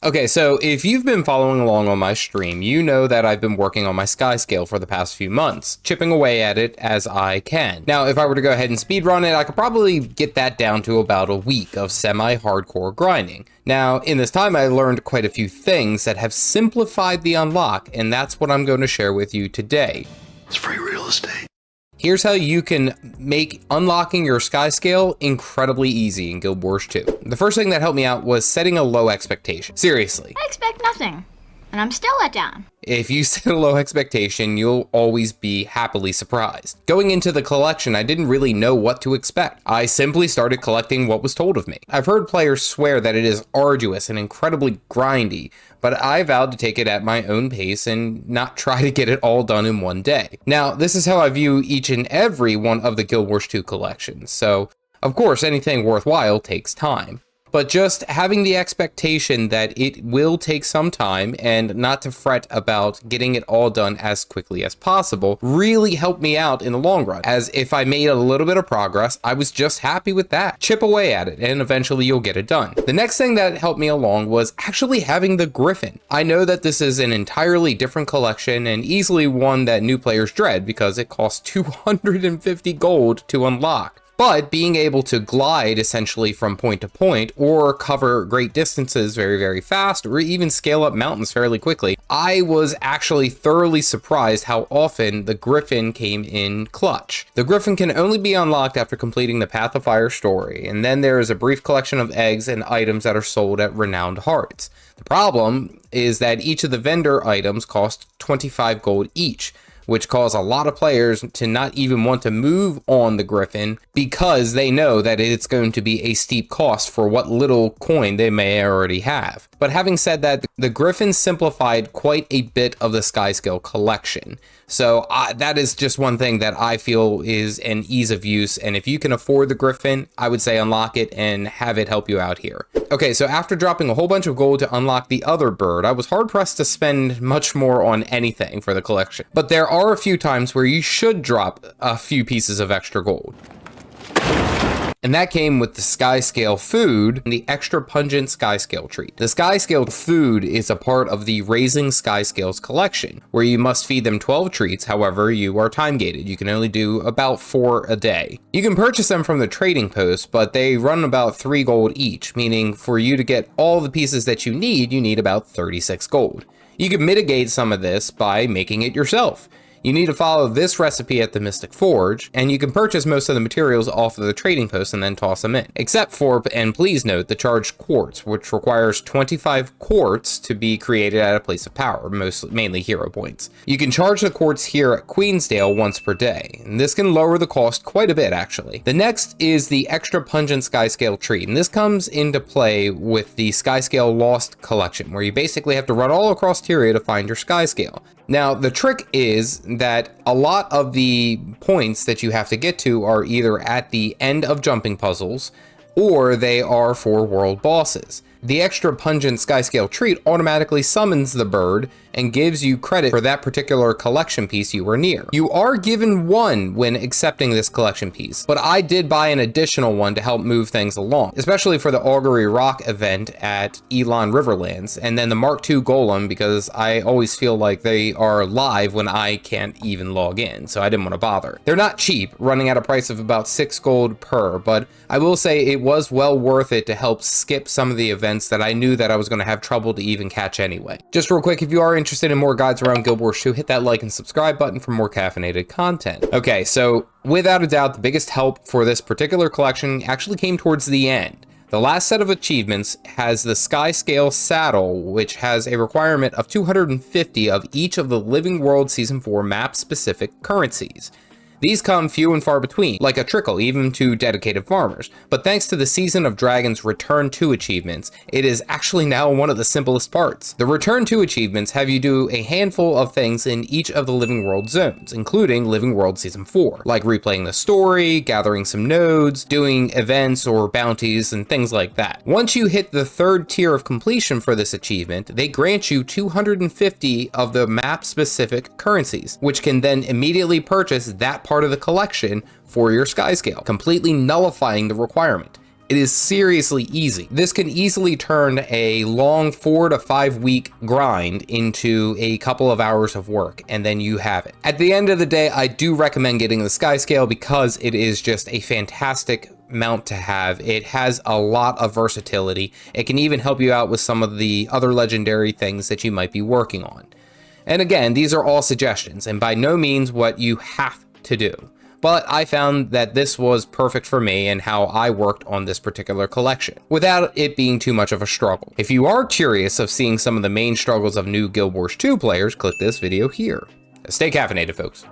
Okay, so if you've been following along on my stream, you know that I've been working on my Skyscale for the past few months, chipping away at it as I can. Now, if I were to go ahead and speedrun it, I could probably get that down to about a week of semi-hardcore grinding. Now, in this time, I learned quite a few things that have simplified the unlock, and that's what I'm going to share with you today. It's free real estate. Here's how you can make unlocking your Skyscale incredibly easy in Guild Wars 2. The first thing that helped me out was setting a low expectation. Seriously. I expect nothing, and I'm still let down. If you set a low expectation, you'll always be happily surprised. Going into the collection, I didn't really know what to expect. I simply started collecting what was told of me. I've heard players swear that it is arduous and incredibly grindy, but I vowed to take it at my own pace and not try to get it all done in one day. Now, this is how I view each and every one of the Guild Wars 2 collections, so of course anything worthwhile takes time. But just having the expectation that it will take some time and not to fret about getting it all done as quickly as possible really helped me out in the long run, as if I made a little bit of progress, I was just happy with that. Chip away at it and eventually you'll get it done. The next thing that helped me along was actually having the Griffin. I know that this is an entirely different collection and easily one that new players dread because it costs 250 gold to unlock. But being able to glide essentially from point to point or cover great distances very, very fast or even scale up mountains fairly quickly, I was actually thoroughly surprised how often the Griffin came in clutch. The Griffin can only be unlocked after completing the Path of Fire story, and then there is a brief collection of eggs and items that are sold at Renowned Hearts. The problem is that each of the vendor items cost 25 gold each, which cause a lot of players to not even want to move on the Griffin because they know that it's going to be a steep cost for what little coin they may already have. But having said that, the Griffin simplified quite a bit of the Skyscale collection. So that is just one thing that I feel is an ease of use, and if you can afford the Griffin, I would say unlock it and have it help you out here. Okay, so after dropping a whole bunch of gold to unlock the other bird, I was hard pressed to spend much more on anything for the collection. But there are a few times where you should drop a few pieces of extra gold. And that came with the Skyscale food and the extra pungent Skyscale treat. The Skyscale food is a part of the Raising Skyscales collection, where you must feed them 12 treats, however you are time gated. You can only do about 4 a day. You can purchase them from the trading post, but they run about 3 gold each, meaning for you to get all the pieces that you need about 36 gold. You can mitigate some of this by making it yourself. You need to follow this recipe at the Mystic Forge, and you can purchase most of the materials off of the trading post and then toss them in. Except for, and please note, the charged quartz, which requires 25 quartz to be created at a place of power, mainly hero points. You can charge the quartz here at Queensdale once per day, and this can lower the cost quite a bit actually. The next is the extra pungent Skyscale treat, and this comes into play with the Skyscale Lost collection, where you basically have to run all across Tyria to find your Skyscale. Now, the trick is that a lot of the points that you have to get to are either at the end of jumping puzzles, or they are for world bosses. The extra pungent Skyscale treat automatically summons the bird and gives you credit for that particular collection piece you were near. You are given one when accepting this collection piece, but I did buy an additional one to help move things along, especially for the Augury Rock event at Elon Riverlands, and then the Mark II Golem, because I always feel like they are live when I can't even log in, so I didn't want to bother. They're not cheap, running at a price of about 6 gold per, but I will say it was well worth it to help skip some of the events that I knew that I was going to have trouble to even catch anyway. Just real quick, if you are interested in more guides around Guild Wars 2, hit that like and subscribe button for more caffeinated content. Okay, so without a doubt, the biggest help for this particular collection actually came towards the end. The last set of achievements has the Skyscale Saddle, which has a requirement of 250 of each of the Living World Season 4 map-specific currencies. These come few and far between, like a trickle even to dedicated farmers, but thanks to the Season of Dragons Return to achievements, it is actually now one of the simplest parts. The Return to achievements have you do a handful of things in each of the Living World zones, including Living World Season 4, like replaying the story, gathering some nodes, doing events or bounties, and things like that. Once you hit the 3rd tier of completion for this achievement, they grant you 250 of the map-specific currencies, which can then immediately purchase that part of the collection for your Skyscale, completely nullifying the requirement. It is seriously easy. This can easily turn a long 4 to 5 week grind into a couple of hours of work, and then you have it. At the end of the day, I do recommend getting the Skyscale because it is just a fantastic mount to have. It has a lot of versatility. It can even help you out with some of the other legendary things that you might be working on. And again, these are all suggestions and by no means what you have to do. But I found that this was perfect for me and how I worked on this particular collection, without it being too much of a struggle. If you are curious of seeing some of the main struggles of new Guild Wars 2 players, click this video here. Stay caffeinated, folks.